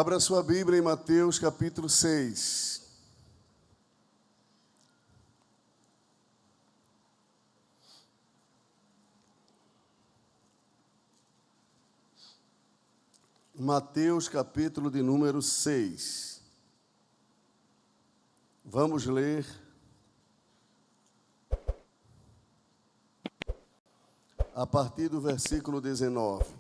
Abra sua Bíblia em Mateus capítulo 6. Mateus capítulo de número 6. Vamos ler a partir do versículo 19.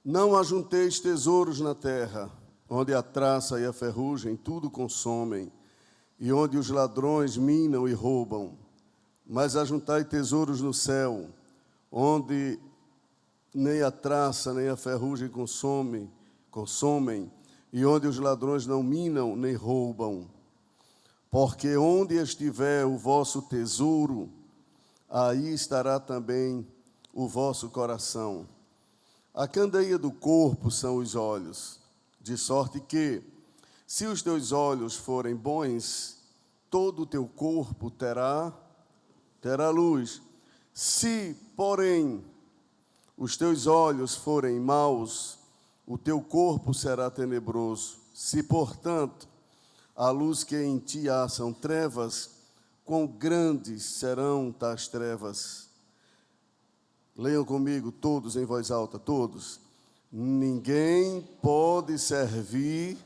Não ajunteis tesouros na terra, onde a traça e a ferrugem tudo consomem, e onde os ladrões minam e roubam. Mas ajuntai tesouros no céu, onde nem a traça nem a ferrugem consomem, e onde os ladrões não minam nem roubam. Porque onde estiver o vosso tesouro, aí estará também o vosso coração. A candeia do corpo são os olhos, de sorte que, se os teus olhos forem bons, todo o teu corpo terá luz. Se, porém, os teus olhos forem maus, o teu corpo será tenebroso. Se, portanto, a luz que em ti há são trevas, quão grandes serão tais trevas? Leiam comigo, todos em voz alta, todos. Ninguém pode servir,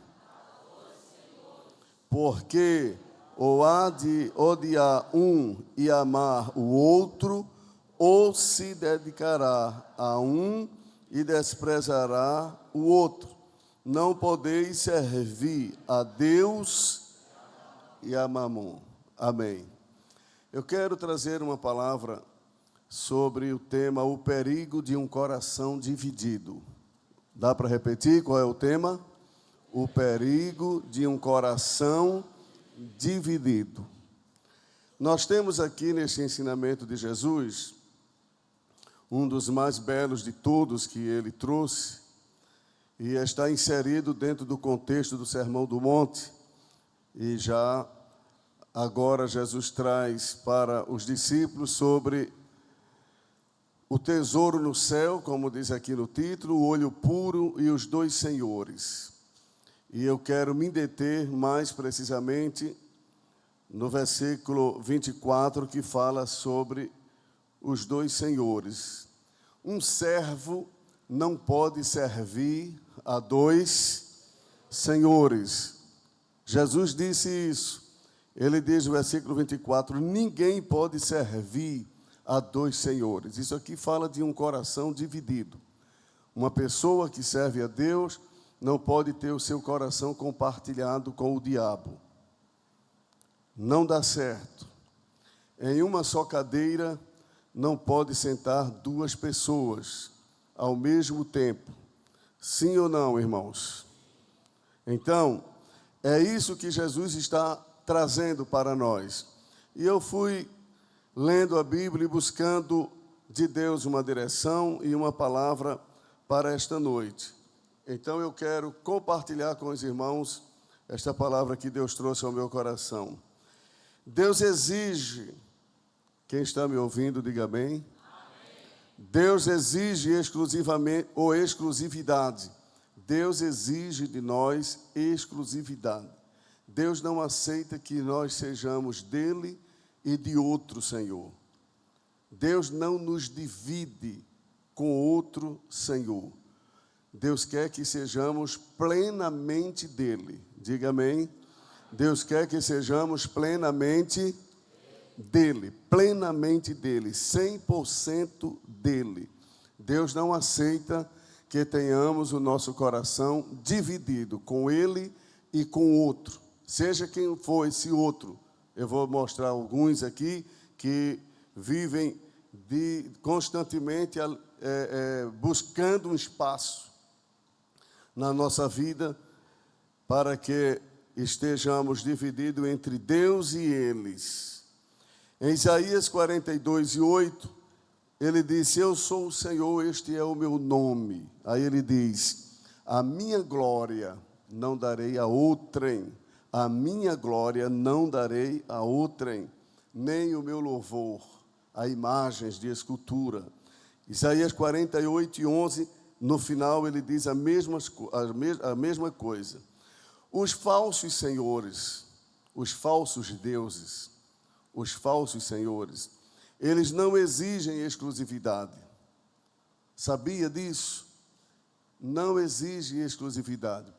porque ou há de odiar um e amar o outro, ou se dedicará a um e desprezará o outro. Não podeis servir a Deus e a Mamon. Amém. Eu quero trazer uma palavra sobre o tema, o perigo de um coração dividido. Dá para repetir qual é o tema? O perigo de um coração dividido. Nós temos aqui neste ensinamento de Jesus, um dos mais belos de todos que ele trouxe, e está inserido dentro do contexto do Sermão do Monte, e já agora Jesus traz para os discípulos sobre o tesouro no céu, como diz aqui no título, o olho puro e os dois senhores. E eu quero me deter mais precisamente no versículo 24, que fala sobre os dois senhores. Um servo não pode servir a dois senhores. Jesus disse isso. Ele diz no versículo 24, ninguém pode servir a dois senhores. Isso aqui fala de um coração dividido. Uma pessoa que serve a Deus não pode ter o seu coração compartilhado com o diabo. Não dá certo. Em uma só cadeira não pode sentar duas pessoas ao mesmo tempo. Sim ou não, irmãos? Então, é isso que Jesus está trazendo para nós. E eu fui lendo a Bíblia e buscando de Deus uma direção e uma palavra para esta noite. Então eu quero compartilhar com os irmãos esta palavra que Deus trouxe ao meu coração. Deus exige, quem está me ouvindo, diga bem. Deus exige exclusivamente ou exclusividade. Deus exige de nós exclusividade. Deus não aceita que nós sejamos dele e de outro Senhor. Deus não nos divide com outro Senhor. Deus quer que sejamos plenamente dele. Diga amém. Deus quer que sejamos plenamente dele, 100% dele. Deus não aceita que tenhamos o nosso coração dividido com ele e com outro. Seja quem for esse outro. Eu vou mostrar alguns aqui que vivem constantemente buscando um espaço na nossa vida para que estejamos divididos entre Deus e eles. Em Isaías 42:8, ele disse, eu sou o Senhor, este é o meu nome. Aí ele diz, a minha glória não darei a outrem. A minha glória não darei a outrem, nem o meu louvor a imagens de escultura. Isaías 48:11 no final ele diz a mesma coisa. Os falsos senhores, os falsos deuses, os falsos senhores, eles não exigem exclusividade. Sabia disso? Não exige exclusividade.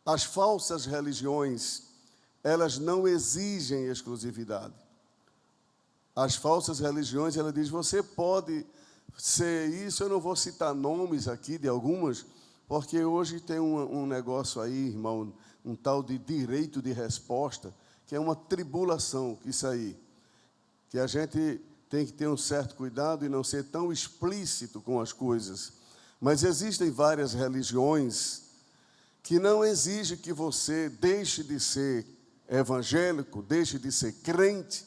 As falsas religiões, elas não exigem exclusividade. As falsas religiões, ela diz, você pode ser isso, eu não vou citar nomes aqui de algumas, porque hoje tem um negócio aí, irmão, um tal de direito de resposta, que é uma tribulação, isso aí, que a gente tem que ter um certo cuidado e não ser tão explícito com as coisas. Mas existem várias religiões que não exigem que você deixe de ser evangélico, deixe de ser crente,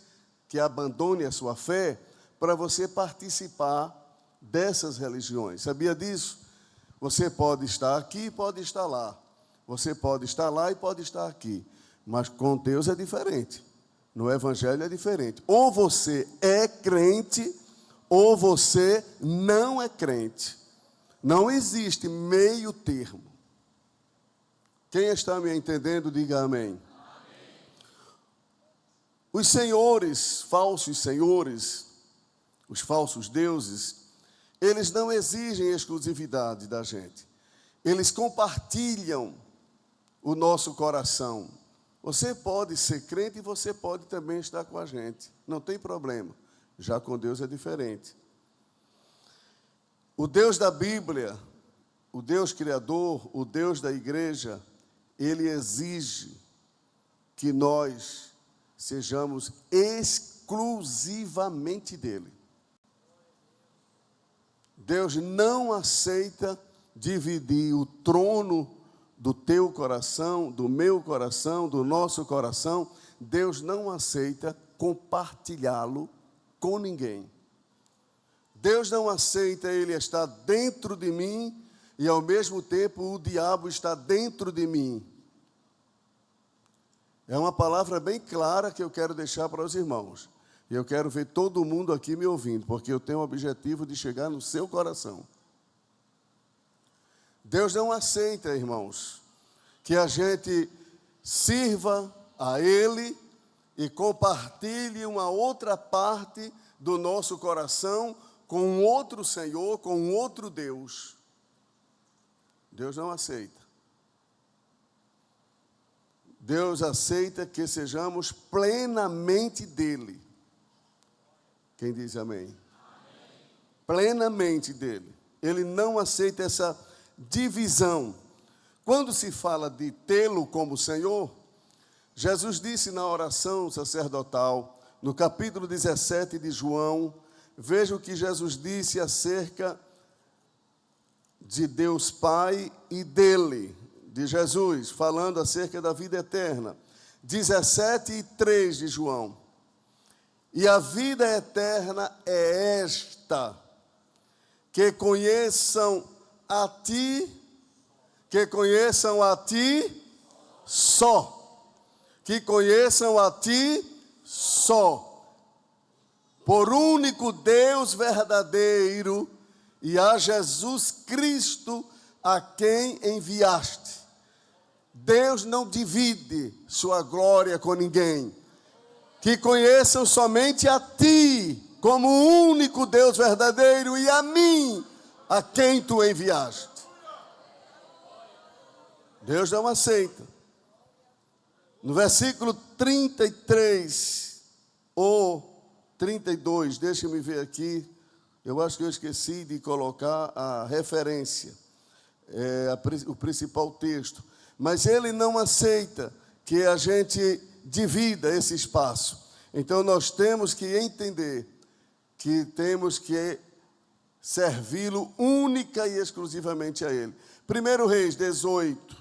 que abandone a sua fé, para você participar dessas religiões. Sabia disso? Você pode estar aqui e pode estar lá. Você pode estar lá e pode estar aqui. Mas com Deus é diferente. No Evangelho é diferente. Ou você é crente, ou você não é crente. Não existe meio termo. Quem está me entendendo, diga amém. Os senhores, falsos senhores, os falsos deuses, eles não exigem exclusividade da gente. Eles compartilham o nosso coração. Você pode ser crente e você pode também estar com a gente. Não tem problema. Já com Deus é diferente. O Deus da Bíblia, o Deus Criador, o Deus da igreja, ele exige que nós sejamos exclusivamente dele. Deus não aceita dividir o trono do teu coração, do meu coração, do nosso coração. Deus não aceita compartilhá-lo com ninguém. Deus não aceita ele estar dentro de mim e, ao mesmo tempo, o diabo está dentro de mim. É uma palavra bem clara que eu quero deixar para os irmãos. E eu quero ver todo mundo aqui me ouvindo, porque eu tenho o objetivo de chegar no seu coração. Deus não aceita, irmãos, que a gente sirva a Ele e compartilhe uma outra parte do nosso coração com um outro Senhor, com um outro Deus. Deus não aceita. Deus aceita que sejamos plenamente dele. Quem diz amém? Amém? Plenamente dele. Ele não aceita essa divisão. Quando se fala de tê-lo como Senhor, Jesus disse na oração sacerdotal, no capítulo 17 de João, veja o que Jesus disse acerca de Deus Pai e dele, de Jesus, falando acerca da vida eterna. 17:3 de João. E a vida eterna é esta, que conheçam a ti só, que conheçam a ti só, por único Deus verdadeiro, e a Jesus Cristo, a quem enviaste. Deus não divide sua glória com ninguém. Que conheçam somente a ti, como o único Deus verdadeiro, e a mim, a quem tu enviaste. Deus não aceita. No versículo 33 ou 32, deixa-me ver aqui, eu acho que eu esqueci de colocar a referência, o principal texto. Mas ele não aceita que a gente divida esse espaço. Então nós temos que entender que temos que servi-lo única e exclusivamente a ele. 1 Reis 18.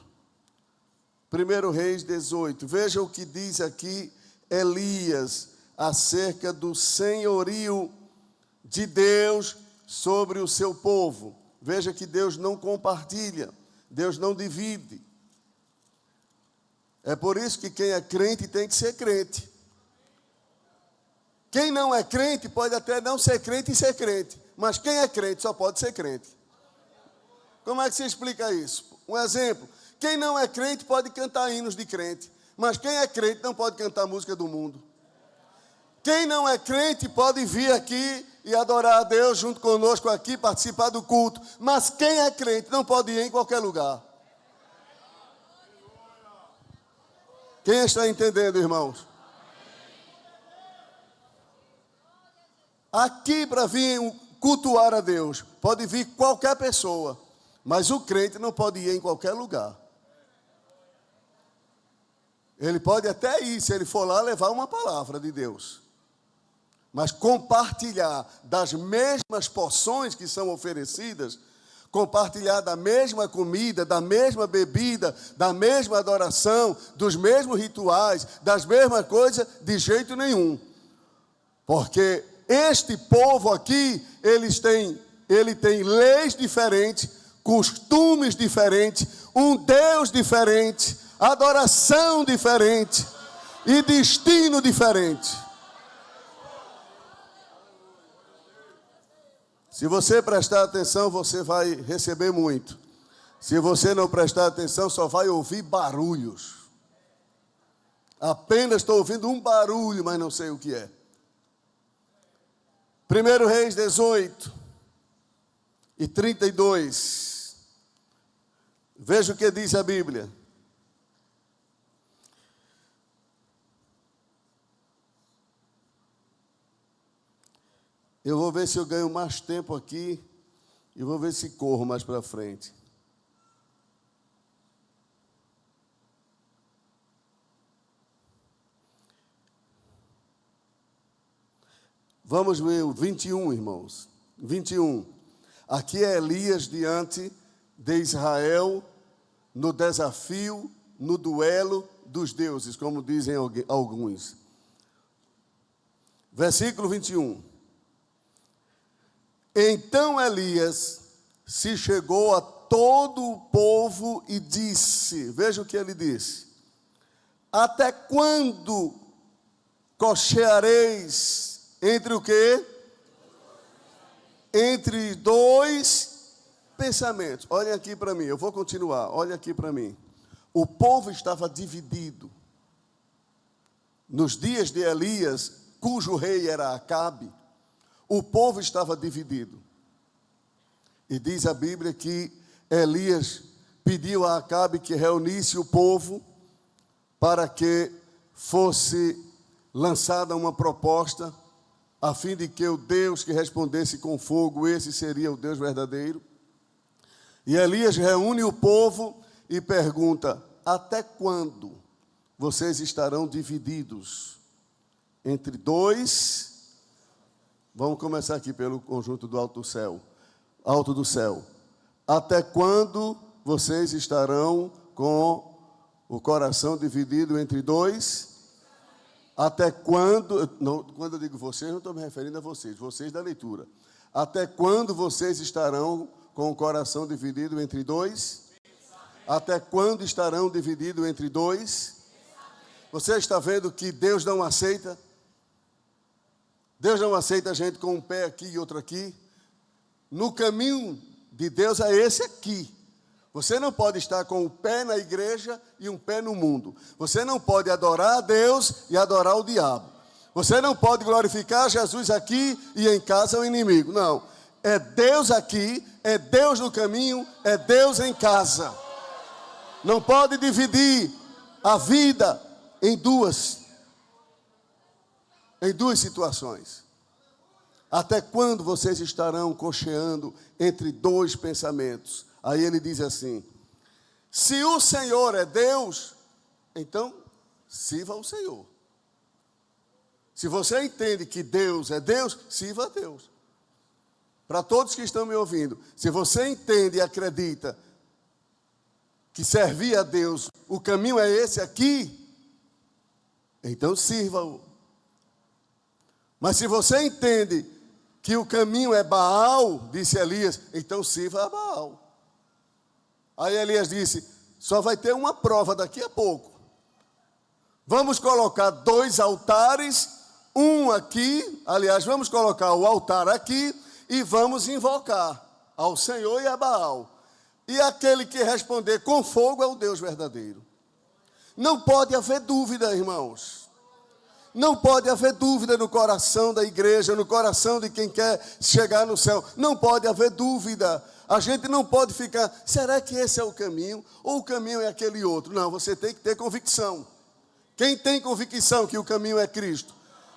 1 Reis 18. Veja o que diz aqui Elias acerca do senhorio de Deus sobre o seu povo. Veja que Deus não compartilha, Deus não divide. É por isso que quem é crente tem que ser crente. Quem não é crente pode até não ser crente e ser crente. Mas quem é crente só pode ser crente. Como é que se explica isso? Um exemplo. Quem não é crente pode cantar hinos de crente, mas quem é crente não pode cantar música do mundo. Quem não é crente pode vir aqui e adorar a Deus junto conosco aqui, participar do culto, mas quem é crente não pode ir em qualquer lugar. Quem está entendendo, irmãos? Aqui para vir cultuar a Deus, pode vir qualquer pessoa, mas o crente não pode ir em qualquer lugar. Ele pode até ir, se ele for lá, levar uma palavra de Deus. Mas compartilhar das mesmas porções que são oferecidas, compartilhar da mesma comida, da mesma bebida, da mesma adoração, dos mesmos rituais, das mesmas coisas, de jeito nenhum. Porque este povo aqui, ele tem leis diferentes, costumes diferentes, um Deus diferente, adoração diferente e destino diferente. Se você prestar atenção, você vai receber muito. Se você não prestar atenção, só vai ouvir barulhos. Apenas estou ouvindo um barulho, mas não sei o que é. 1 Reis 18 e 32. Veja o que diz a Bíblia. Eu vou ver se eu ganho mais tempo aqui e vou ver se corro mais para frente. Vamos ver o 21, irmãos. 21. Aqui é Elias diante de Israel no desafio, no duelo dos deuses, como dizem alguns. Versículo 21. Então Elias se chegou a todo o povo e disse, veja o que ele disse: até quando cocheareis entre o quê? Entre dois pensamentos. Olhem aqui para mim, eu vou continuar, olhem aqui para mim. O povo estava dividido. Nos dias de Elias, cujo rei era Acabe, o povo estava dividido. E diz a Bíblia que Elias pediu a Acabe que reunisse o povo para que fosse lançada uma proposta, a fim de que o Deus que respondesse com fogo, esse seria o Deus verdadeiro. E Elias reúne o povo e pergunta: até quando vocês estarão divididos entre dois? Vamos começar aqui pelo conjunto do alto do céu. Alto do céu. Até quando vocês estarão com o coração dividido entre dois? Até quando... Não, quando eu digo vocês, não estou me referindo a vocês da leitura. Até quando vocês estarão com o coração dividido entre dois? Até quando estarão divididos entre dois? Você está vendo que Deus não aceita? Deus não aceita a gente com um pé aqui e outro aqui. No caminho de Deus é esse aqui. Você não pode estar com um pé na igreja e um pé no mundo. Você não pode adorar a Deus e adorar o diabo. Você não pode glorificar Jesus aqui e em casa o inimigo. Não. É Deus aqui, é Deus no caminho, é Deus em casa. Não pode dividir a vida em duas situações. Até quando vocês estarão cocheando entre dois pensamentos? Aí ele diz assim: se o Senhor é Deus, então sirva ao Senhor. Se você entende que Deus é Deus, sirva a Deus. Para todos que estão me ouvindo, se você entende e acredita que servir a Deus, o caminho é esse aqui, então sirva-o. Mas se você entende que o caminho é Baal, disse Elias, então sirva a Baal. Aí Elias disse: só vai ter uma prova daqui a pouco. Vamos colocar dois altares, um aqui, aliás, vamos colocar o altar aqui e vamos invocar ao Senhor e a Baal. E aquele que responder com fogo é o Deus verdadeiro. Não pode haver dúvida, irmãos. Não pode haver dúvida no coração da igreja, no coração de quem quer chegar no céu. Não pode haver dúvida. A gente não pode ficar, será que esse é o caminho? Ou o caminho é aquele outro? Não, você tem que ter convicção. Quem tem convicção que o caminho é Cristo?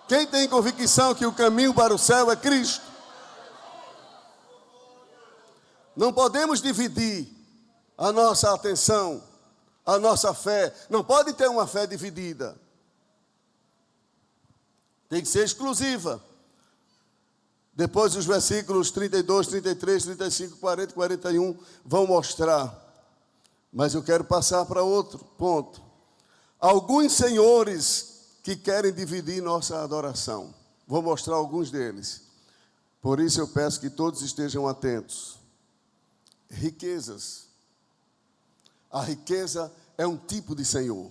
Quem tem convicção que o caminho para o céu é Cristo? Não podemos dividir a nossa atenção, a nossa fé. Não pode ter uma fé dividida. Tem que ser exclusiva. Depois os versículos 32, 33, 35, 40 e 41 vão mostrar. Mas eu quero passar para outro ponto. Alguns senhores que querem dividir nossa adoração. Vou mostrar alguns deles. Por isso eu peço que todos estejam atentos. Riquezas. A riqueza é um tipo de senhor.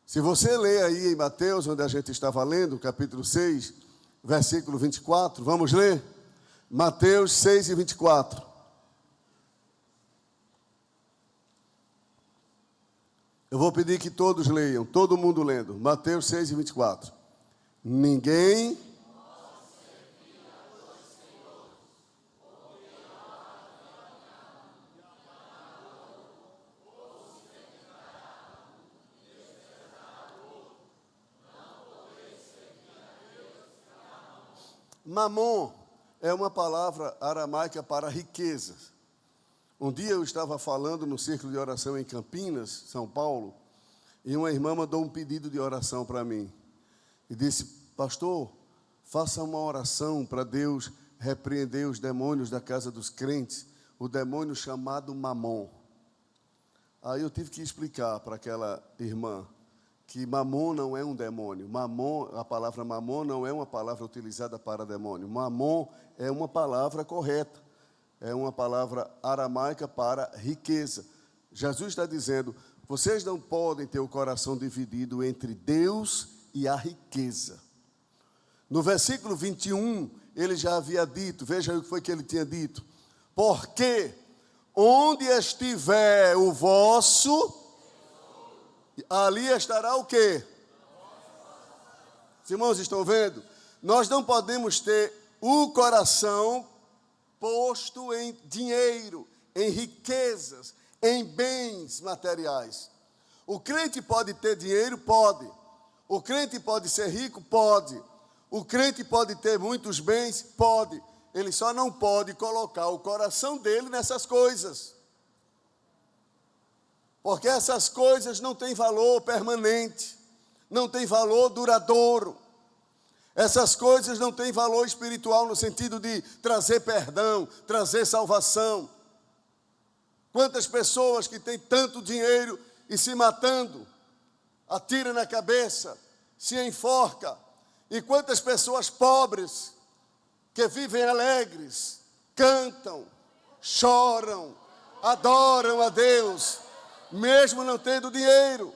Se você ler aí em Mateus, onde a gente estava lendo, capítulo 6, versículo 24, vamos ler? Mateus 6 e 24. Eu vou pedir que todos leiam, todo mundo lendo. Mateus 6 e 24. Ninguém... Mamon é uma palavra aramaica para riquezas. Um dia eu estava falando no círculo de oração em Campinas, São Paulo, e uma irmã mandou um pedido de oração para mim. E disse, pastor, faça uma oração para Deus repreender os demônios da casa dos crentes, o demônio chamado Mamon. Aí eu tive que explicar para aquela irmã que Mamon não é um demônio. Mamon, a palavra Mamon não é uma palavra utilizada para demônio. Mamon é uma palavra correta. É uma palavra aramaica para riqueza. Jesus está dizendo, vocês não podem ter o coração dividido entre Deus e a riqueza. No versículo 21, ele já havia dito, veja aí o que foi que ele tinha dito. Porque onde estiver o vosso... ali estará o quê? Os irmãos estão vendo? Nós não podemos ter o coração posto em dinheiro, em riquezas, em bens materiais. O crente pode ter dinheiro? Pode. O crente pode ser rico? Pode. O crente pode ter muitos bens? Pode. Ele só não pode colocar o coração dele nessas coisas. Porque essas coisas não têm valor permanente, não têm valor duradouro. Essas coisas não têm valor espiritual no sentido de trazer perdão, trazer salvação. Quantas pessoas que têm tanto dinheiro e se matando, atira na cabeça, se enforca. E quantas pessoas pobres que vivem alegres, cantam, choram, adoram a Deus, mesmo não tendo dinheiro.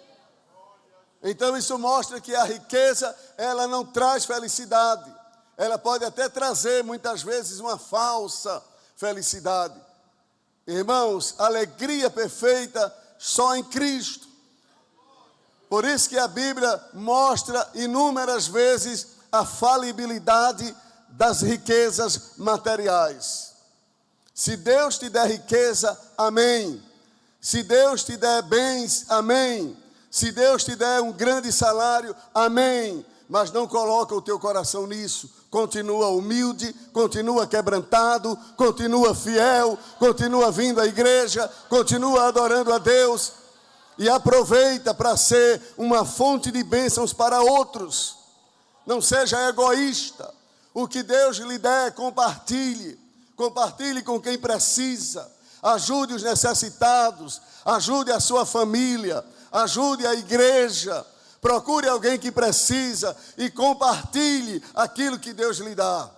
Então isso mostra que a riqueza, ela não traz felicidade. Ela pode até trazer, muitas vezes, uma falsa felicidade. Irmãos, alegria perfeita só em Cristo. Por isso que a Bíblia mostra inúmeras vezes a falibilidade das riquezas materiais. Se Deus te der riqueza, amém. Se Deus te der bens, amém. Se Deus te der um grande salário, amém. Mas não coloca o teu coração nisso. Continua humilde, continua quebrantado, continua fiel, continua vindo à igreja, continua adorando a Deus. E aproveita para ser uma fonte de bênçãos para outros. Não seja egoísta. O que Deus lhe der, compartilhe. Compartilhe com quem precisa. Ajude os necessitados, ajude a sua família, ajude a igreja, procure alguém que precisa e compartilhe aquilo que Deus lhe dá.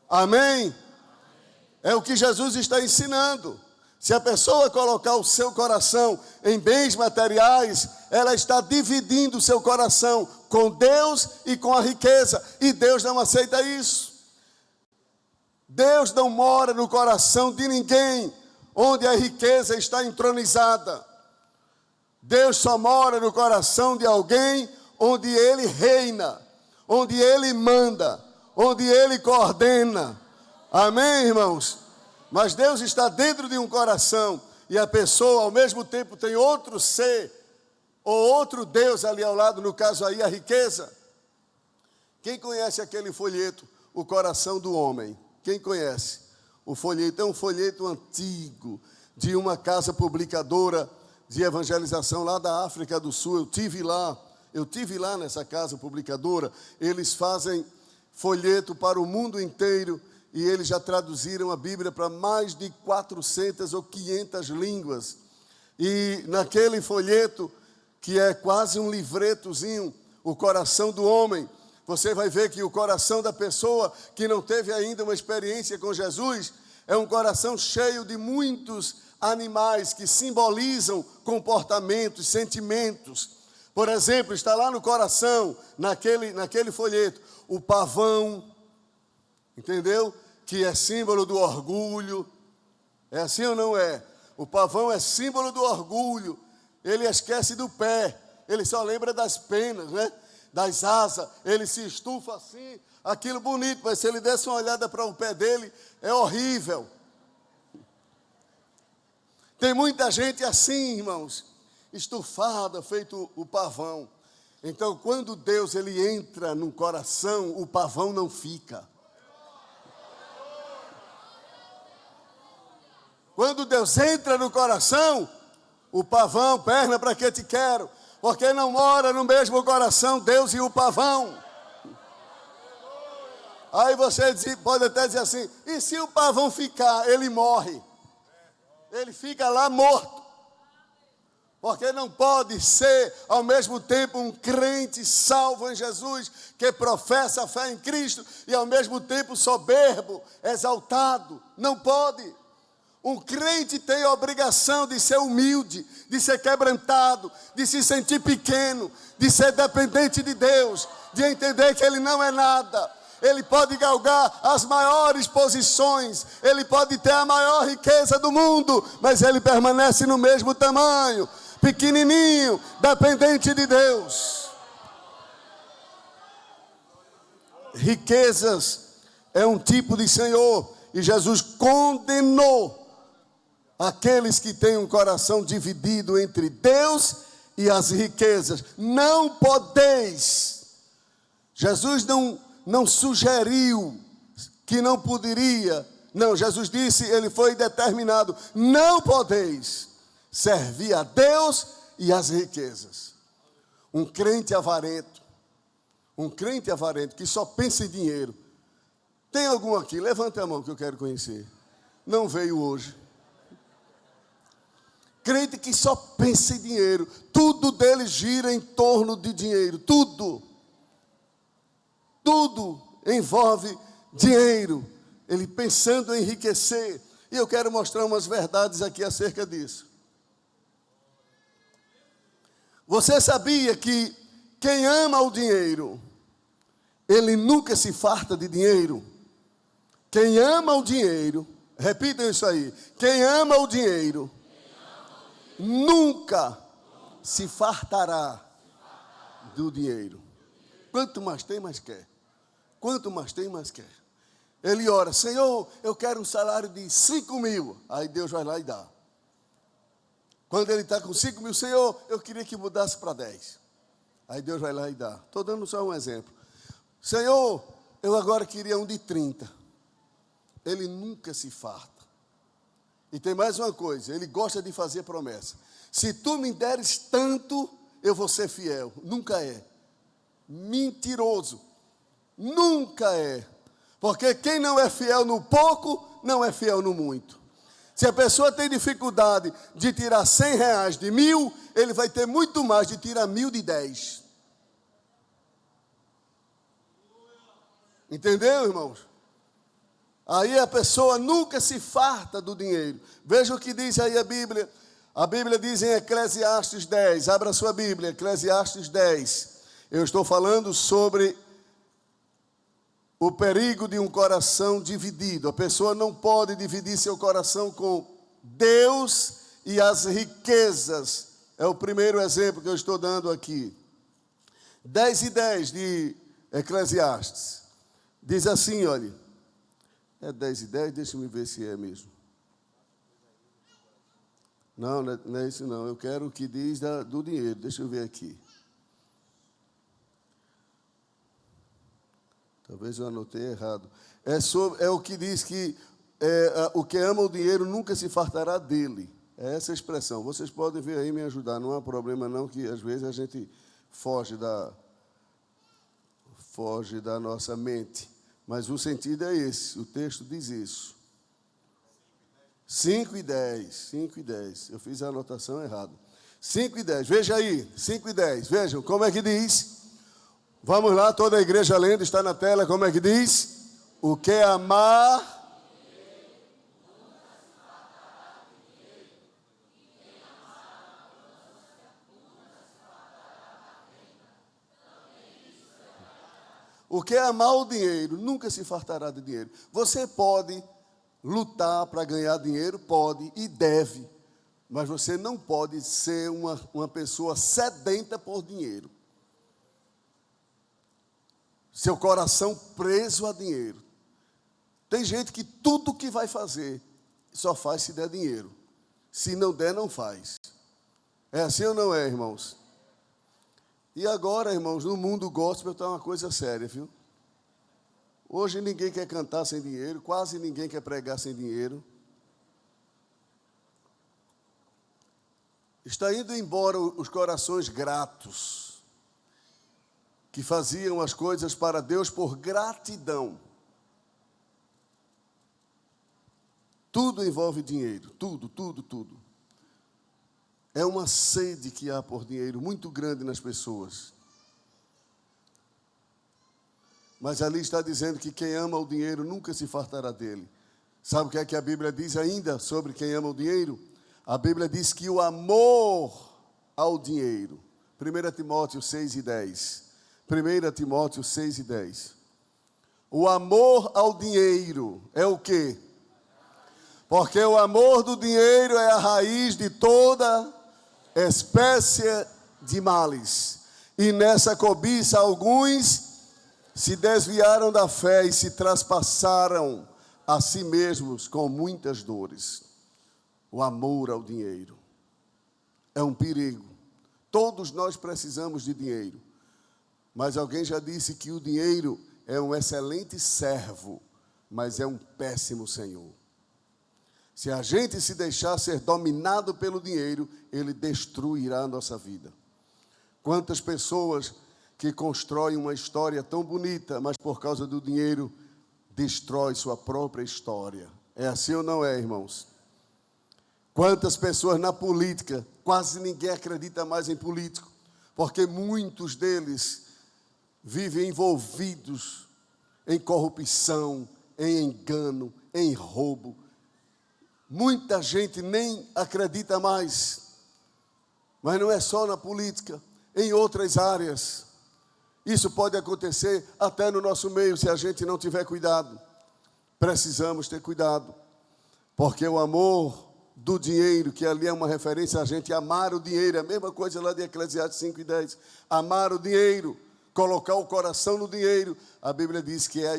Amém? É o que Jesus está ensinando. Se a pessoa colocar o seu coração em bens materiais, ela está dividindo o seu coração com Deus e com a riqueza, e Deus não aceita isso. Deus não mora no coração de ninguém onde a riqueza está entronizada. Deus só mora no coração de alguém onde Ele reina, onde Ele manda, onde Ele coordena. Amém, irmãos? Mas Deus está dentro de um coração e a pessoa ao mesmo tempo tem outro ser ou outro Deus ali ao lado, no caso aí a riqueza. Quem conhece aquele folheto, O Coração do Homem? Quem conhece? O folheto é um folheto antigo de uma casa publicadora de evangelização lá da África do Sul. Eu tive lá nessa casa publicadora. Eles fazem folheto para o mundo inteiro e eles já traduziram a Bíblia para mais de 400 ou 500 línguas. E naquele folheto, que é quase um livretozinho, O Coração do Homem, você vai ver que o coração da pessoa que não teve ainda uma experiência com Jesus é um coração cheio de muitos animais que simbolizam comportamentos, sentimentos. Por exemplo, está lá no coração, naquele folheto, o pavão, entendeu? Que é símbolo do orgulho. É assim ou não é? O pavão é símbolo do orgulho. Ele esquece do pé, ele só lembra das penas, né? Das asas, ele se estufa assim, aquilo bonito, mas se ele desse uma olhada para o pé dele, é horrível. Tem muita gente assim, irmãos, estufada, feito o pavão. Então, quando Deus ele entra no coração, o pavão não fica. Quando Deus entra no coração, o pavão, perna para que te quero, porque não mora no mesmo coração Deus e o pavão. Aí você pode até dizer assim, e se o pavão ficar, ele morre? Ele fica lá morto. Porque não pode ser ao mesmo tempo um crente salvo em Jesus, que professa a fé em Cristo, e ao mesmo tempo soberbo, exaltado. Não pode. Um crente tem a obrigação de ser humilde, de ser quebrantado, de se sentir pequeno, de ser dependente de Deus, de entender que ele não é nada. Ele pode galgar as maiores posições, ele pode ter a maior riqueza do mundo, mas ele permanece no mesmo tamanho, pequenininho, dependente de Deus. Riquezas é um tipo de senhor, e Jesus condenou aqueles que têm um coração dividido entre Deus e as riquezas. Não podeis. Jesus não sugeriu que não poderia. Não, Jesus disse, ele foi determinado. Não podeis servir a Deus e as riquezas. Um crente avarento que só pensa em dinheiro. Tem algum aqui? Levante a mão que eu quero conhecer. Não veio hoje. Crente que só pensa em dinheiro. Tudo dele gira em torno de dinheiro. Tudo envolve dinheiro. Ele pensando em enriquecer. E eu quero mostrar umas verdades aqui acerca disso. Você sabia que quem ama o dinheiro, ele nunca se farta de dinheiro? Quem ama o dinheiro, repitam isso aí. Quem ama o dinheiro nunca se fartará do dinheiro. Quanto mais tem, mais quer. Quanto mais tem, mais quer. Ele ora, Senhor, eu quero um salário de 5 mil. Aí Deus vai lá e dá. Quando ele está com 5 mil, Senhor, eu queria que mudasse para 10. Aí Deus vai lá e dá. Estou dando só um exemplo. Senhor, eu agora queria um de 30. Ele nunca se farta. E tem mais uma coisa, ele gosta de fazer promessa. Se tu me deres tanto, eu vou ser fiel. Nunca é. Mentiroso. Nunca é. Porque quem não é fiel no pouco, não é fiel no muito. Se a pessoa tem dificuldade de tirar 100 reais de 1.000, ele vai ter muito mais de tirar 1.000 de 10. Entendeu, irmãos? Aí a pessoa nunca se farta do dinheiro. Veja o que diz aí a Bíblia. A Bíblia diz em Eclesiastes 10. Abra a sua Bíblia, Eclesiastes 10. Eu estou falando sobre o perigo de um coração dividido. A pessoa não pode dividir seu coração com Deus e as riquezas. É o primeiro exemplo que eu estou dando aqui. 10:10 de Eclesiastes. Diz assim, olha. É 10:10, deixa eu ver se é mesmo. Não, não é isso não. Eu quero o que diz do dinheiro. Deixa eu ver aqui. Talvez eu anotei errado. É o que diz que o que ama o dinheiro nunca se fartará dele. É essa a expressão. Vocês podem ver aí, me ajudar. Não há problema não, que às vezes a gente foge da nossa mente. Mas o sentido é esse. O texto diz isso. 5:10. Eu fiz a anotação errada. 5:10. Veja aí. 5:10. Vejam como é que diz. Vamos lá, toda a igreja lendo, está na tela, como é que diz? O que amar... O que amar o dinheiro nunca se fartará de dinheiro. Você pode lutar para ganhar dinheiro, pode e deve, mas você não pode ser uma pessoa sedenta por dinheiro. Seu coração preso a dinheiro. Tem gente que tudo que vai fazer só faz se der dinheiro. Se não der, não faz. É assim ou não é, irmãos? E agora, irmãos, no mundo gospel está uma coisa séria, viu? Hoje ninguém quer cantar sem dinheiro, quase ninguém quer pregar sem dinheiro. Está indo embora os corações gratos, que faziam as coisas para Deus por gratidão. Tudo envolve dinheiro, tudo. É uma sede que há por dinheiro muito grande nas pessoas. Mas ali está dizendo que quem ama o dinheiro nunca se fartará dele. Sabe o que é que a Bíblia diz ainda sobre quem ama o dinheiro? A Bíblia diz que o amor ao dinheiro. 1 Timóteo 6:10. 1 Timóteo 6:10. O amor ao dinheiro é o quê? Porque o amor do dinheiro é a raiz de toda espécie de males. E nessa cobiça alguns se desviaram da fé e se traspassaram a si mesmos com muitas dores. O amor ao dinheiro é um perigo. Todos nós precisamos de dinheiro. Mas alguém já disse que o dinheiro é um excelente servo, mas é um péssimo senhor. Se a gente se deixar ser dominado pelo dinheiro, ele destruirá a nossa vida. Quantas pessoas que constroem uma história tão bonita, mas por causa do dinheiro, destrói sua própria história. É assim ou não é, irmãos? Quantas pessoas na política, quase ninguém acredita mais em político, porque muitos deles vivem envolvidos em corrupção, em engano, em roubo. Muita gente nem acredita mais. Mas não é só na política, em outras áreas. Isso pode acontecer até no nosso meio, se a gente não tiver cuidado. Precisamos ter cuidado, porque o amor do dinheiro, que ali é uma referência a gente amar o dinheiro, é a mesma coisa lá de Eclesiastes 5:10. Amar o dinheiro, colocar o coração no dinheiro, a Bíblia diz que é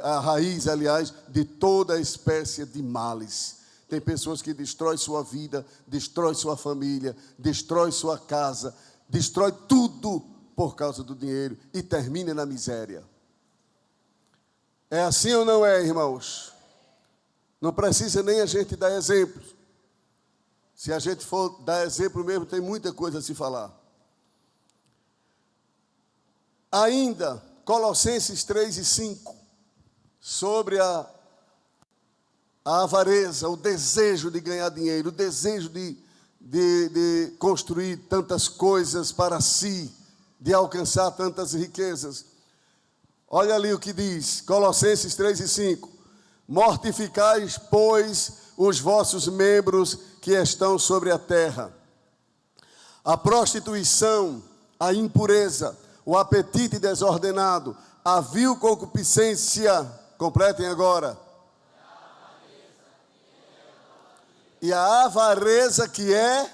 a raiz, aliás, de toda espécie de males. Tem pessoas que destroem sua vida, destroem sua família, destroem sua casa, destrói tudo por causa do dinheiro e termina na miséria. É assim ou não é, irmãos? Não precisa nem a gente dar exemplo. Se a gente for dar exemplo mesmo, tem muita coisa a se falar. Ainda, Colossenses 3:5, sobre a avareza, o desejo de ganhar dinheiro, o desejo de construir tantas coisas para si, de alcançar tantas riquezas. Olha ali o que diz, Colossenses 3:5. Mortificais, pois, os vossos membros que estão sobre a terra. A prostituição, a impureza, o apetite desordenado, a vil concupiscência, completem agora. E a avareza que é...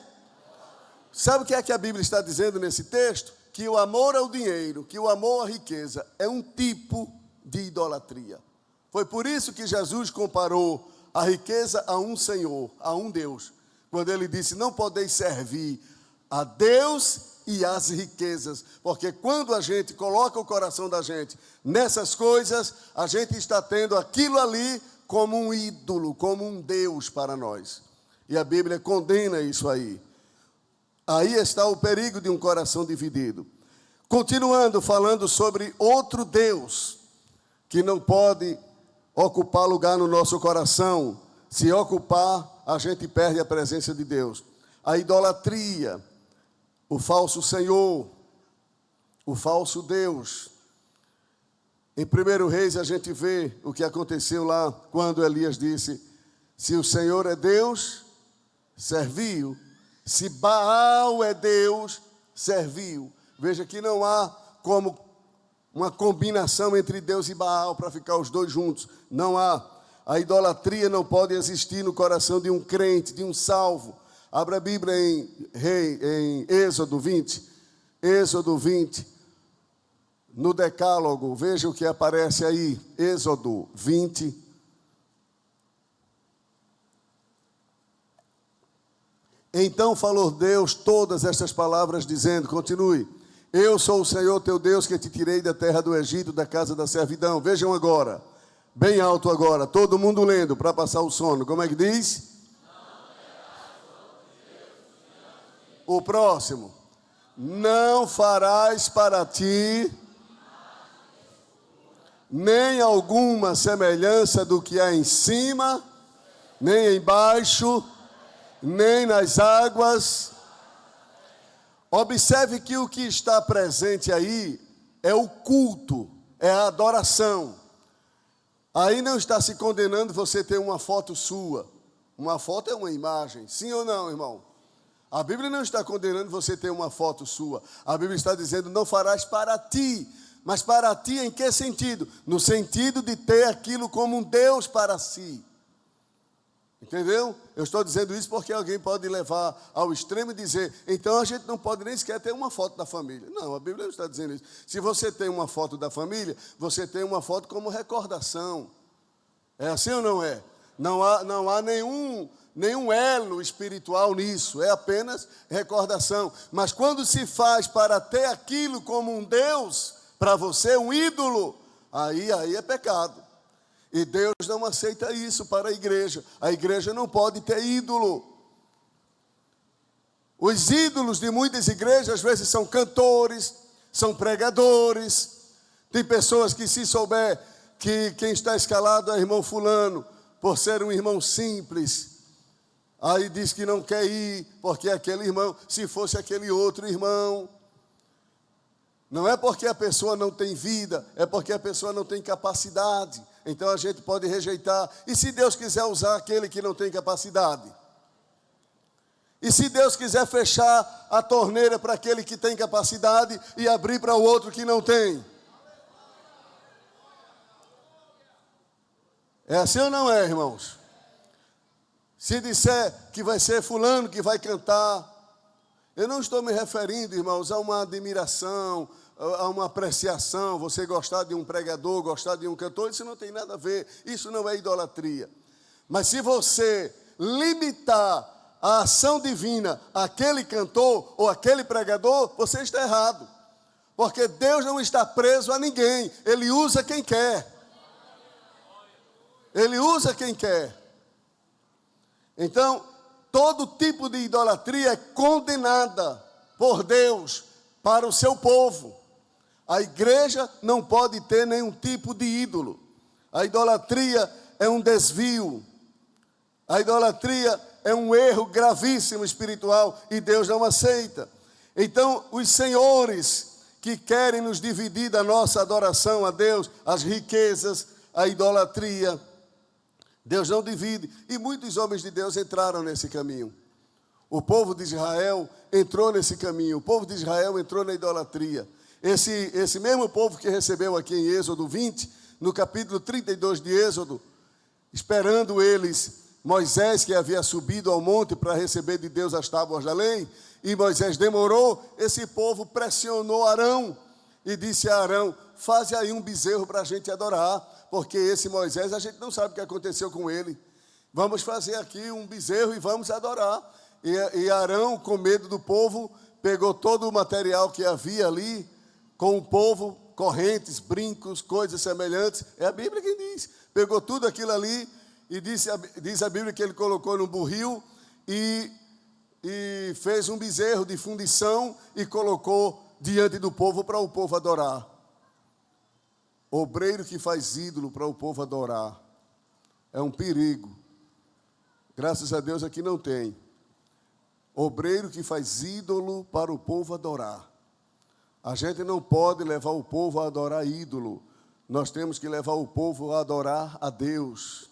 Sabe o que é que a Bíblia está dizendo nesse texto? Que o amor ao dinheiro, que o amor à riqueza é um tipo de idolatria. Foi por isso que Jesus comparou a riqueza a um Senhor, a um Deus. Quando ele disse, não podeis servir a Deus e às riquezas. Porque quando a gente coloca o coração da gente nessas coisas, a gente está tendo aquilo ali como um ídolo, como um Deus para nós. E a Bíblia condena isso aí. Aí está o perigo de um coração dividido. Continuando, falando sobre outro Deus, que não pode ocupar lugar no nosso coração. Se ocupar, a gente perde a presença de Deus. A idolatria, o falso Senhor, o falso Deus. Em 1 Reis a gente vê o que aconteceu lá, quando Elias disse, se o Senhor é Deus, serviu. Se Baal é Deus, serviu. Veja que não há como uma combinação entre Deus e Baal para ficar os dois juntos. Não há. A idolatria não pode existir no coração de um crente, de um salvo. Abra a Bíblia em Êxodo 20. Êxodo 20. No Decálogo, veja o que aparece aí. Êxodo 20. Então falou Deus todas estas palavras, dizendo, continue, eu sou o Senhor teu Deus que te tirei da terra do Egito, da casa da servidão. Vejam agora, bem alto agora, todo mundo lendo para passar o sono. Como é que diz? O próximo. Não farás para ti nem alguma semelhança do que há em cima, nem embaixo, nem nas águas. Observe que o que está presente aí é o culto, é a adoração. Aí não está se condenando você ter uma foto sua. Uma foto é uma imagem, sim ou não, irmão? A Bíblia não está condenando você ter uma foto sua. A Bíblia está dizendo, não farás para ti. Mas para ti em que sentido? No sentido de ter aquilo como um Deus para si. Entendeu? Eu estou dizendo isso porque alguém pode levar ao extremo e dizer, então a gente não pode nem sequer ter uma foto da família. Não, a Bíblia não está dizendo isso. Se você tem uma foto da família, você tem uma foto como recordação. É assim ou não é? Não há nenhum elo espiritual nisso, é apenas recordação. Mas quando se faz para ter aquilo como um Deus, para você, um ídolo, aí é pecado. E Deus não aceita isso para a igreja. A igreja não pode ter ídolo. Os ídolos de muitas igrejas, às vezes, são cantores, são pregadores. Tem pessoas que, se souber que quem está escalado é irmão fulano, por ser um irmão simples, aí diz que não quer ir, porque é aquele irmão, se fosse aquele outro irmão. Não é porque a pessoa não tem vida, é porque a pessoa não tem capacidade. Então a gente pode rejeitar. E se Deus quiser usar aquele que não tem capacidade? E se Deus quiser fechar a torneira para aquele que tem capacidade e abrir para o outro que não tem? É assim ou não é, irmãos? Se disser que vai ser fulano que vai cantar, eu não estou me referindo, irmãos, a uma admiração, a uma apreciação, você gostar de um pregador, gostar de um cantor, isso não tem nada a ver, isso não é idolatria. Mas se você limitar a ação divina àquele cantor ou àquele pregador, você está errado. Porque Deus não está preso a ninguém, Ele usa quem quer. Ele usa quem quer. Então, todo tipo de idolatria é condenada por Deus para o seu povo. A igreja não pode ter nenhum tipo de ídolo. A idolatria é um desvio. A idolatria é um erro gravíssimo espiritual e Deus não aceita. Então, os senhores que querem nos dividir da nossa adoração a Deus, as riquezas, a idolatria, Deus não divide. E muitos homens de Deus entraram nesse caminho. O povo de Israel entrou nesse caminho. O povo de Israel entrou na idolatria. Esse mesmo povo que recebeu aqui em Êxodo 20, no capítulo 32 de Êxodo, esperando eles, Moisés, que havia subido ao monte para receber de Deus as tábuas da lei, e Moisés demorou, esse povo pressionou Arão e disse a Arão: faze aí um bezerro para a gente adorar, porque esse Moisés, a gente não sabe o que aconteceu com ele. Vamos fazer aqui um bezerro e vamos adorar. E Arão, com medo do povo, pegou todo o material que havia ali, com o povo, correntes, brincos, coisas semelhantes. É a Bíblia que diz. Pegou tudo aquilo ali e diz a Bíblia que ele colocou num burril e fez um bezerro de fundição e colocou diante do povo para o povo adorar. Obreiro que faz ídolo para o povo adorar é um perigo. Graças a Deus aqui não tem. Obreiro que faz ídolo para o povo adorar. A gente não pode levar o povo a adorar ídolo. Nós temos que levar o povo a adorar a Deus.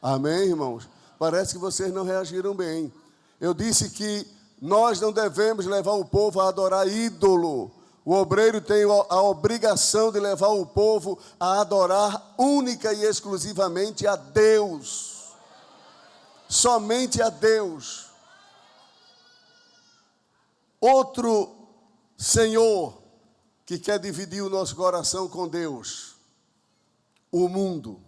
Amém, irmãos? Parece que vocês não reagiram bem. Eu disse que nós não devemos levar o povo a adorar ídolo. O obreiro tem a obrigação de levar o povo a adorar única e exclusivamente a Deus. Somente a Deus. Outro senhor que quer dividir o nosso coração com Deus, o mundo.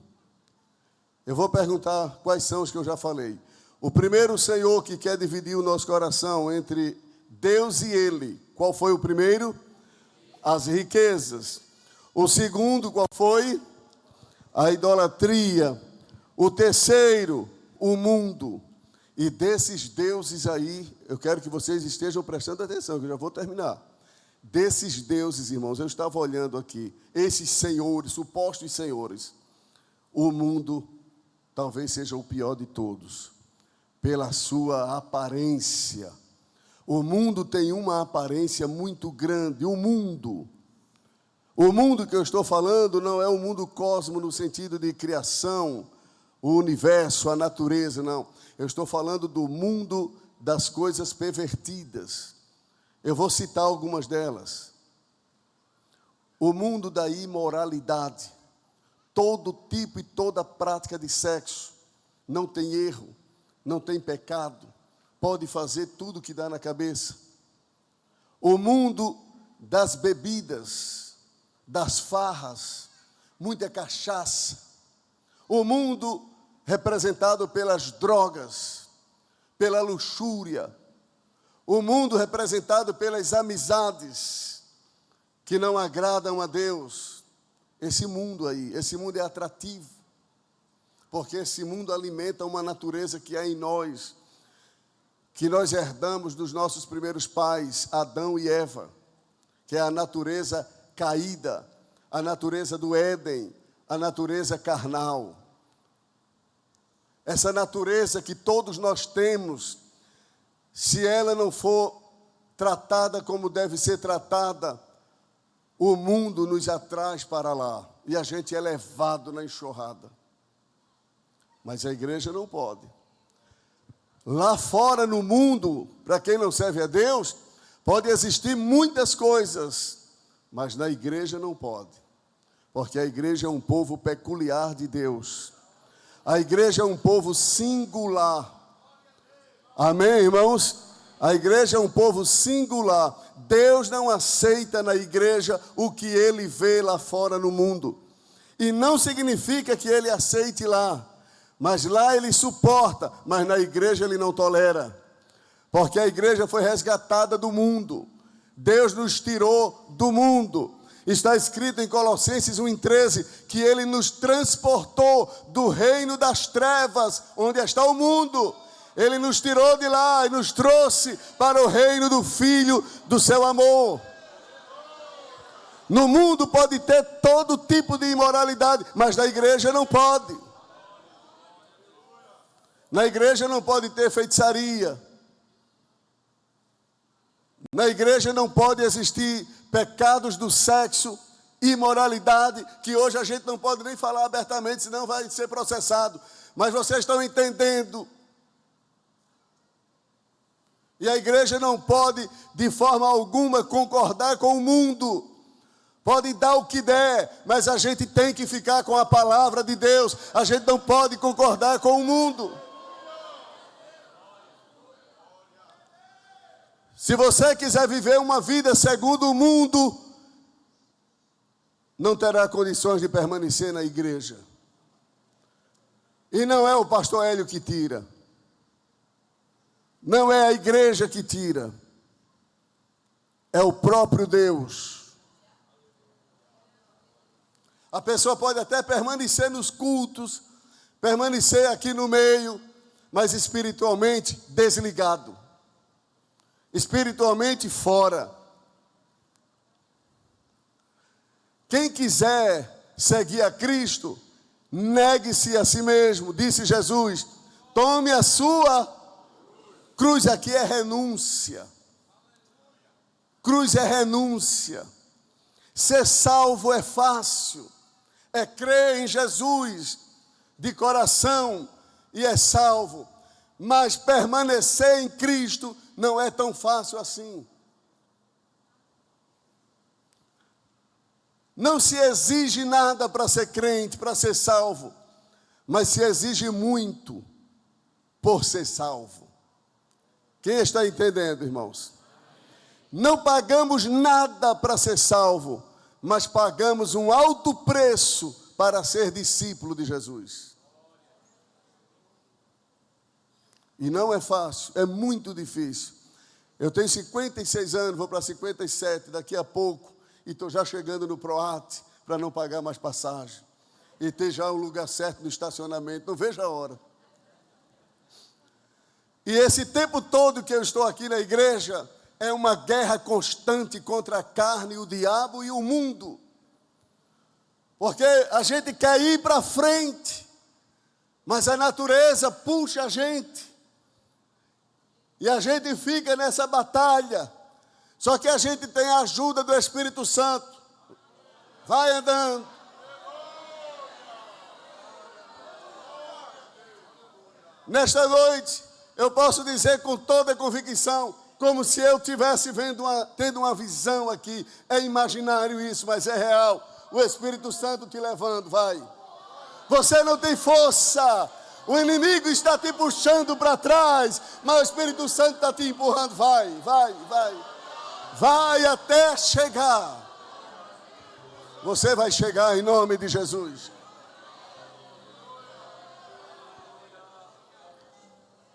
Eu vou perguntar quais são os que eu já falei. O primeiro senhor que quer dividir o nosso coração entre Deus e ele, qual foi o primeiro? As riquezas. O segundo, qual foi? A idolatria. O terceiro, o mundo. E desses deuses aí, eu quero que vocês estejam prestando atenção, que eu já vou terminar. Desses deuses, irmãos, eu estava olhando aqui, esses senhores, supostos senhores, o mundo talvez seja o pior de todos, pela sua aparência. O mundo tem uma aparência muito grande. O mundo que eu estou falando não é o mundo cosmo no sentido de criação, o universo, a natureza, não. Eu estou falando do mundo das coisas pervertidas. Eu vou citar algumas delas. O mundo da imoralidade. Todo tipo e toda prática de sexo. Não tem erro, não tem pecado. Pode fazer tudo o que dá na cabeça. O mundo das bebidas, das farras, muita cachaça. O mundo representado pelas drogas, pela luxúria. O mundo representado pelas amizades que não agradam a Deus. Esse mundo aí, esse mundo é atrativo, porque esse mundo alimenta uma natureza que há em nós, que nós herdamos dos nossos primeiros pais, Adão e Eva, que é a natureza caída, a natureza do Éden, a natureza carnal. Essa natureza que todos nós temos, se ela não for tratada como deve ser tratada, o mundo nos atrai para lá e a gente é levado na enxurrada. Mas a igreja não pode. Lá fora no mundo, para quem não serve a Deus, pode existir muitas coisas, mas na igreja não pode, porque a igreja é um povo peculiar de Deus. A igreja é um povo singular. Amém, irmãos? A igreja é um povo singular. Deus não aceita na igreja o que ele vê lá fora no mundo. E não significa que ele aceite lá. Mas lá ele suporta, mas na igreja ele não tolera. Porque a igreja foi resgatada do mundo. Deus nos tirou do mundo. Está escrito em Colossenses 1:13 que ele nos transportou do reino das trevas, onde está o mundo. Ele nos tirou de lá e nos trouxe para o reino do Filho do seu amor. No mundo pode ter todo tipo de imoralidade, mas na igreja não pode. Na igreja não pode ter feitiçaria. Na igreja não pode existir pecados do sexo, imoralidade, que hoje a gente não pode nem falar abertamente, senão vai ser processado. Mas vocês estão entendendo. E a igreja não pode, de forma alguma, concordar com o mundo. Pode dar o que der, mas a gente tem que ficar com a palavra de Deus. A gente não pode concordar com o mundo. Se você quiser viver uma vida segundo o mundo, não terá condições de permanecer na igreja. E não é o pastor Hélio que tira. Não é a igreja que tira. É o próprio Deus. A pessoa pode até permanecer nos cultos, permanecer aqui no meio, mas espiritualmente desligado. Espiritualmente fora. Quem quiser seguir a Cristo, negue-se a si mesmo, disse Jesus. Tome a sua cruz. Aqui é renúncia. Cruz é renúncia. Ser salvo é fácil. É crer em Jesus de coração e é salvo. Mas permanecer em Cristo não é tão fácil assim. Não se exige nada para ser crente, para ser salvo, mas se exige muito por ser salvo. Quem está entendendo, irmãos? Não pagamos nada para ser salvo, mas pagamos um alto preço para ser discípulo de Jesus. E não é fácil, é muito difícil. Eu tenho 56 anos, vou para 57 daqui a pouco, e estou já chegando no PROAT para não pagar mais passagem. E ter já um lugar certo no estacionamento, não vejo a hora. E esse tempo todo que eu estou aqui na igreja, é uma guerra constante contra a carne, o diabo e o mundo. Porque a gente quer ir para frente, mas a natureza puxa a gente. E a gente fica nessa batalha. Só que a gente tem a ajuda do Espírito Santo. Vai andando. Nesta noite, eu posso dizer com toda a convicção, como se eu estivesse tendo uma visão aqui. É imaginário isso, mas é real. O Espírito Santo te levando, vai. Você não tem força. O inimigo está te puxando para trás, mas o Espírito Santo está te empurrando. Vai, vai, vai. Vai até chegar. Você vai chegar em nome de Jesus.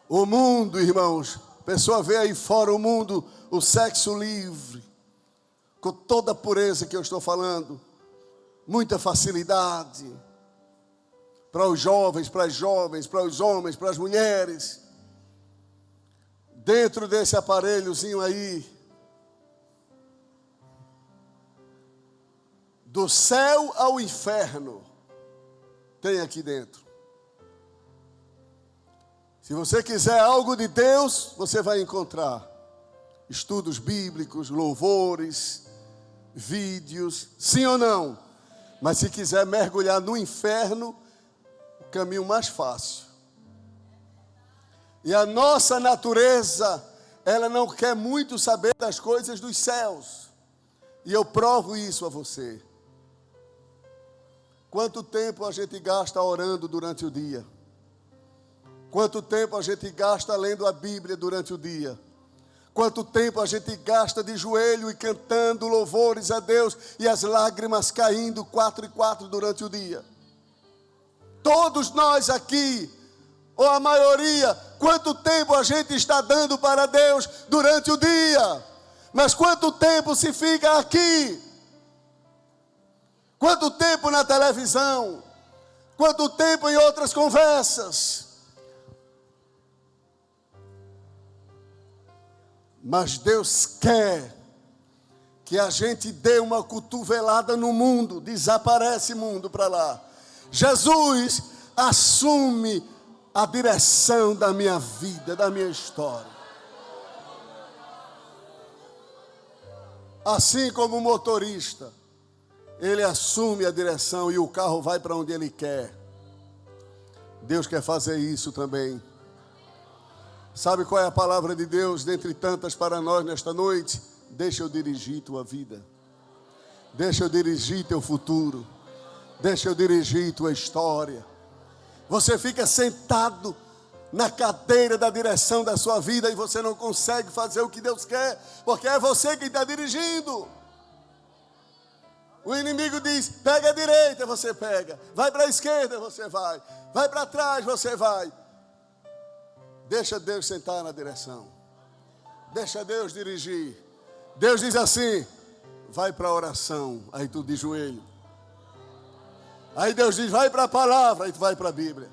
O mundo, irmãos, a pessoa vê aí fora o mundo, o sexo livre, com toda a pureza que eu estou falando, muita facilidade para os jovens, para as jovens, para os homens, para as mulheres. Dentro desse aparelhozinho aí, do céu ao inferno, tem aqui dentro. Se você quiser algo de Deus, você vai encontrar estudos bíblicos, louvores, vídeos, sim ou não? Mas se quiser mergulhar no inferno, o caminho mais fácil. E a nossa natureza, ela não quer muito saber das coisas dos céus. E eu provo isso a você. Quanto tempo a gente gasta orando durante o dia? Quanto tempo a gente gasta lendo a Bíblia durante o dia? Quanto tempo a gente gasta de joelho e cantando louvores a Deus e as lágrimas caindo 4 e 4 durante o dia? Todos nós aqui, ou a maioria, quanto tempo a gente está dando para Deus durante o dia? Mas quanto tempo se fica aqui? Quanto tempo na televisão? Quanto tempo em outras conversas? Mas Deus quer que a gente dê uma cotovelada no mundo, desaparece mundo para lá. Jesus assume a direção da minha vida, da minha história. Assim como o motorista, ele assume a direção e o carro vai para onde ele quer. Deus quer fazer isso também. Sabe qual é a palavra de Deus, dentre tantas para nós nesta noite? Deixa eu dirigir tua vida. Deixa eu dirigir teu futuro. Deixa eu dirigir tua história. Você fica sentado na cadeira da direção da sua vida e você não consegue fazer o que Deus quer, porque é você quem está dirigindo. O inimigo diz, pega a direita, você pega. Vai para a esquerda, você vai. Vai para trás, você vai. Deixa Deus sentar na direção. Deixa Deus dirigir. Deus diz assim, vai para a oração. Aí tu de joelho. Aí Deus diz, vai para a palavra. Aí tu vai para a Bíblia.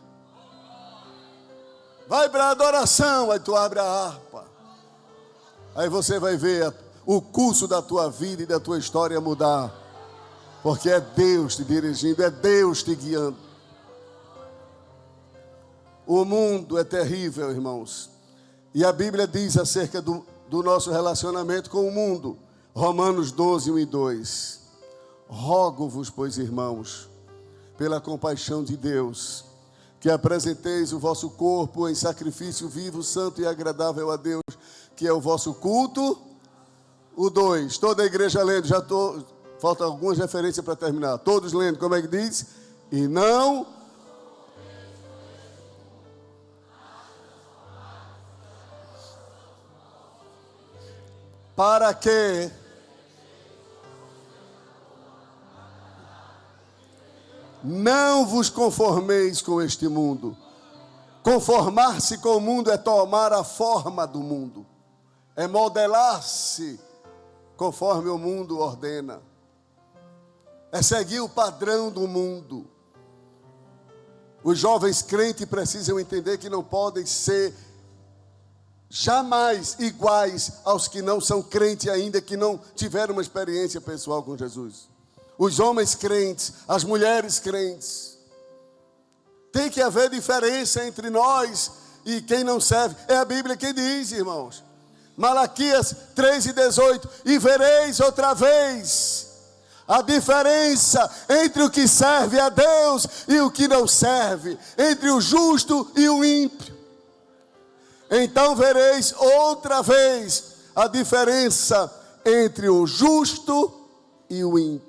Vai para a adoração. Aí tu abre a harpa. Aí você vai ver o curso da tua vida e da tua história mudar. Porque é Deus te dirigindo, é Deus te guiando. O mundo é terrível, irmãos. E a Bíblia diz acerca do nosso relacionamento com o mundo. Romanos 12, 1 e 2. Rogo-vos, pois, irmãos, pela compaixão de Deus, que apresenteis o vosso corpo em sacrifício vivo, santo e agradável a Deus, que é o vosso culto. O 2, toda a igreja lendo, já estou, falta algumas referências para terminar. Todos lendo, como é que diz? E não... Para que não vos conformeis com este mundo. Conformar-se com o mundo é tomar a forma do mundo. É modelar-se conforme o mundo ordena. É seguir o padrão do mundo. Os jovens crentes precisam entender que não podem ser jamais iguais aos que não são crentes ainda, que não tiveram uma experiência pessoal com Jesus. Os homens crentes, as mulheres crentes. Tem que haver diferença entre nós e quem não serve. É a Bíblia que diz, irmãos. Malaquias 3:18. E vereis outra vez a diferença entre o que serve a Deus e o que não serve, entre o justo e o ímpio. Então vereis outra vez a diferença entre o justo e o ímpio,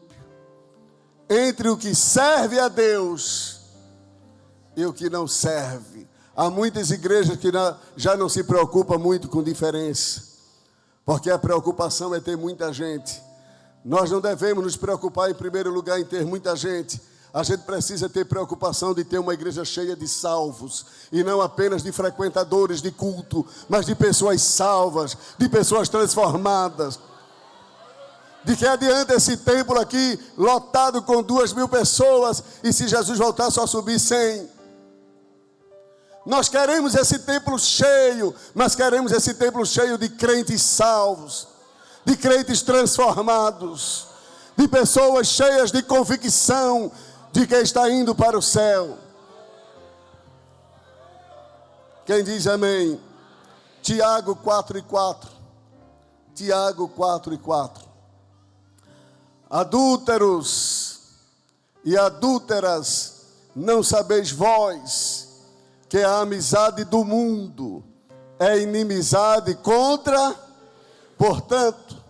entre o que serve a Deus e o que não serve. Há muitas igrejas que já não se preocupam muito com diferença, porque a preocupação é ter muita gente. Nós não devemos nos preocupar em primeiro lugar em ter muita gente. A gente precisa ter preocupação de ter uma igreja cheia de salvos, e não apenas de frequentadores de culto, mas de pessoas salvas, de pessoas transformadas. De que adianta esse templo aqui lotado com 2.000 pessoas, e se Jesus voltar só subir 100? Nós queremos esse templo cheio, mas queremos esse templo cheio de crentes salvos, de crentes transformados, de pessoas cheias de convicção de que está indo para o céu. Quem diz amém? Tiago 4:4. Tiago 4:4. Adúlteros e adúlteras, não sabeis vós que a amizade do mundo é inimizade contra... Portanto,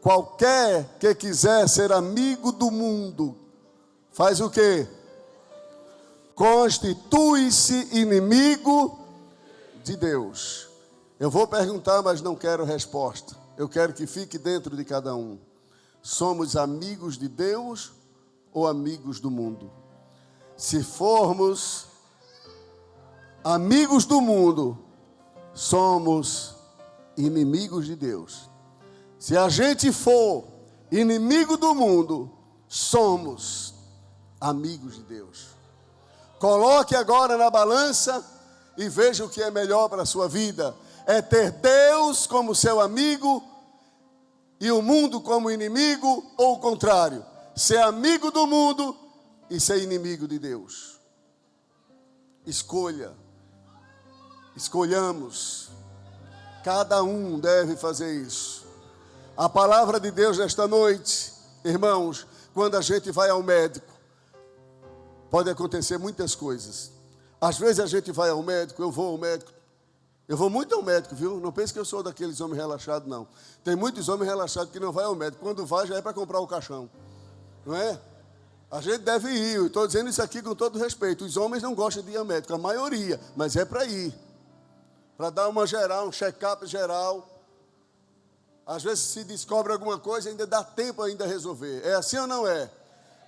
qualquer que quiser ser amigo do mundo, faz o quê? Constitui-se inimigo de Deus. Eu vou perguntar, mas não quero resposta. Eu quero que fique dentro de cada um. Somos amigos de Deus ou amigos do mundo? Se formos amigos do mundo, somos inimigos de Deus. Se a gente for inimigo do mundo, somos amigos de Deus. Coloque agora na balança e veja o que é melhor para a sua vida. É ter Deus como seu amigo e o mundo como inimigo, ou o contrário, ser amigo do mundo e ser inimigo de Deus. Escolha. Escolhamos. Cada um deve fazer isso. A palavra de Deus nesta noite, irmãos, quando a gente vai ao médico, pode acontecer muitas coisas. Às vezes a gente vai ao médico, eu vou muito ao médico, viu? Não pense que eu sou daqueles homens relaxados, não. Tem muitos homens relaxados que não vai ao médico. Quando vai, já é para comprar o caixão. Não é? A gente deve ir, eu estou dizendo isso aqui com todo respeito. Os homens não gostam de ir a médico, a maioria, mas é para ir. Para dar uma geral, um check-up geral. Às vezes se descobre alguma coisa, ainda dá tempo ainda a resolver. É assim ou não é?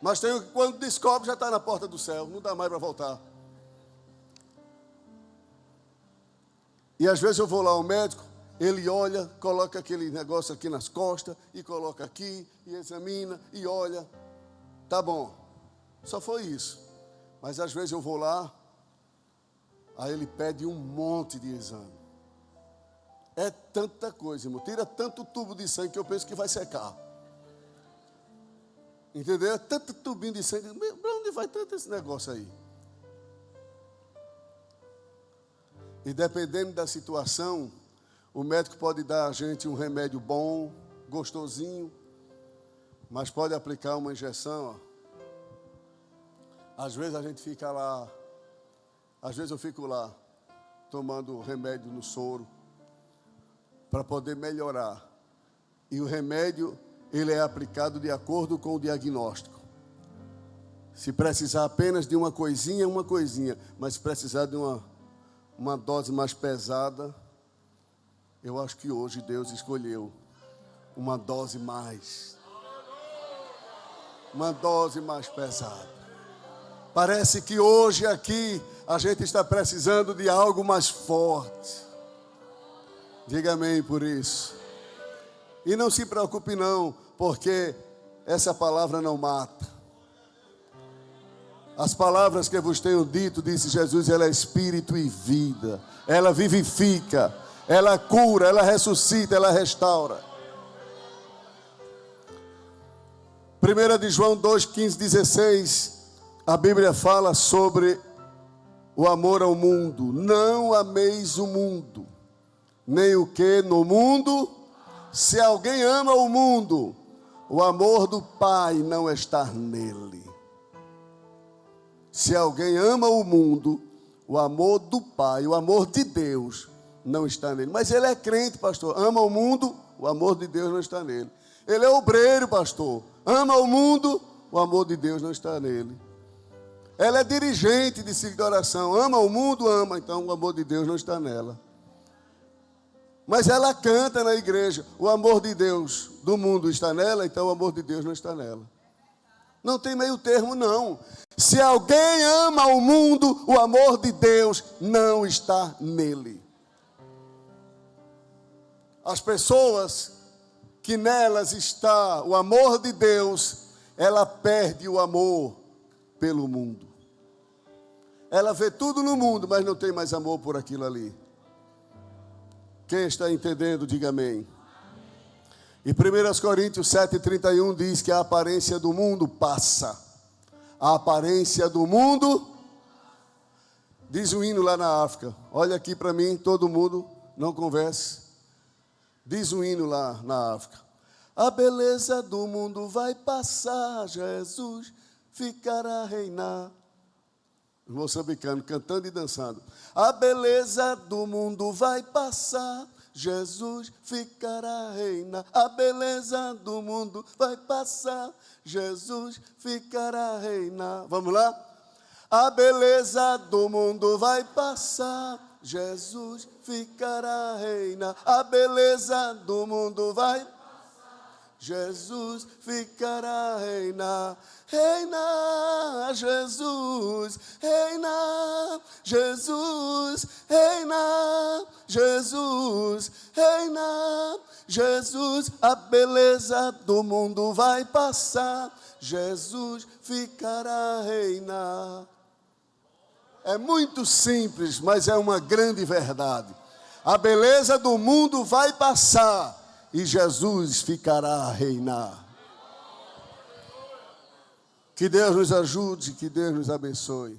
Mas tem quando descobre, já está na porta do céu, não dá mais para voltar. E às vezes eu vou lá ao médico, ele olha, coloca aquele negócio aqui nas costas, e coloca aqui, e examina, e olha. Tá bom, só foi isso. Mas às vezes eu vou lá, aí ele pede um monte de exame. É tanta coisa, irmão. Tira tanto tubo de sangue que eu penso que vai secar. Entendeu? É tanto tubinho de sangue. Para onde vai tanto esse negócio aí? E dependendo da situação, o médico pode dar a gente um remédio bom, gostosinho, mas pode aplicar uma injeção. Às vezes a gente fica lá, às vezes eu fico lá, tomando remédio no soro, para poder melhorar. E o remédio, ele é aplicado de acordo com o diagnóstico. Se precisar apenas de uma coisinha, mas se precisar de uma dose mais pesada, eu acho que hoje Deus escolheu uma dose mais pesada. Parece que hoje aqui a gente está precisando de algo mais forte. Diga amém por isso. E não se preocupe não, porque essa palavra não mata. As palavras que eu vos tenho dito, disse Jesus, ela é espírito e vida. Ela vivifica, ela cura, ela ressuscita, ela restaura. 1 de João 2, 15, 16, a Bíblia fala sobre o amor ao mundo. Não ameis o mundo, nem o que no mundo. Se alguém ama o mundo, o amor do Pai não está nele. Se alguém ama o mundo, o amor do Pai, o amor de Deus não está nele. Mas ele é crente, pastor, ama o mundo, o amor de Deus não está nele. Ele é obreiro, pastor, ama o mundo, o amor de Deus não está nele. Ela é dirigente de ciclo de oração, ama o mundo, ama, então o amor de Deus não está nela. Mas ela canta na igreja, o amor de Deus do mundo está nela, então o amor de Deus não está nela. Não tem meio termo não. Se alguém ama o mundo, o amor de Deus não está nele. As pessoas que nelas está o amor de Deus, ela perde o amor pelo mundo. Ela vê tudo no mundo, mas não tem mais amor por aquilo ali. Quem está entendendo, diga amém. E 1 Coríntios 7,31 diz que a aparência do mundo passa. A aparência do mundo, diz o hino lá na África. Olha aqui para mim, todo mundo, não converse. Diz o hino lá na África. A beleza do mundo vai passar, Jesus ficará a reinar. Os moçambicanos cantando e dançando. A beleza do mundo vai passar, Jesus ficará a reinar. A beleza do mundo vai passar, Jesus ficará a reinar. Vamos lá? A beleza do mundo vai passar, Jesus ficará a reinar. A beleza do mundo vai passar, Jesus ficará a reinar. Reina, Jesus, reina, Jesus, reina, Jesus, reina, Jesus. A beleza do mundo vai passar, Jesus ficará a reinar. É muito simples, mas é uma grande verdade. A beleza do mundo vai passar e Jesus ficará a reinar. Que Deus nos ajude, que Deus nos abençoe.